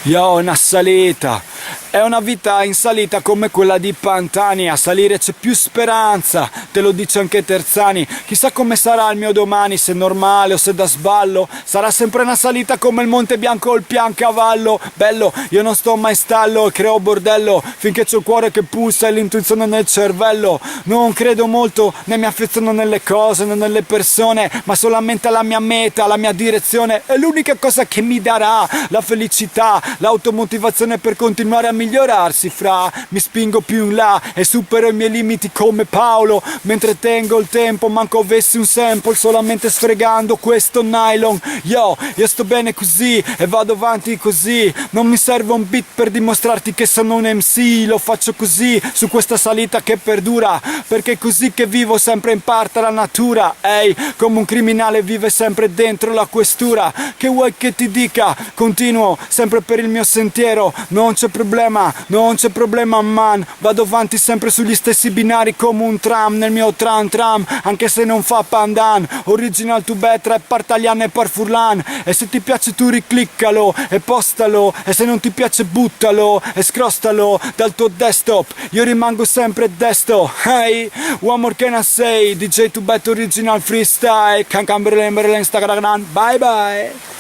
Io ho una salita, è una vita in salita come quella di Pantani, a salire c'è più speranza, te lo dice anche Terzani. Chissà come sarà il mio domani, se normale o se da sballo, sarà sempre una salita come il Monte Bianco o il Piancavallo. Bello, io non sto mai stallo e creo bordello, finché c'ho il cuore che pulsa e l'intuizione nel cervello. Non credo molto, né mi affeziono nelle cose né nelle persone, ma solamente alla mia meta, alla mia direzione. È l'unica cosa che mi darà la felicità, l'automotivazione per continuare a migliorarsi. Mi spingo più in là e supero i miei limiti come Paolo, mentre tengo il tempo manco avessi un sample, solamente sfregando questo nylon. Io sto bene così e vado avanti così, non mi serve un beat per dimostrarti che sono un MC. Lo faccio così su questa salita che perdura, perché è così che vivo sempre in parte la natura. Ehi, come un criminale vive sempre dentro la questura. Che vuoi che ti dica? Continuo sempre per il mio sentiero, non c'è problema man. Vado avanti sempre sugli stessi binari come un tram nel mio tram, anche se non fa pandan. Original to better e partalian e parfurlan. E se ti piace tu ricliccalo e postalo, e se non ti piace buttalo e scrostalo dal tuo desktop. Io rimango sempre desto. Hey, one more can I say? DJ to bet original freestyle. Can Berlin Instagram. Bye bye.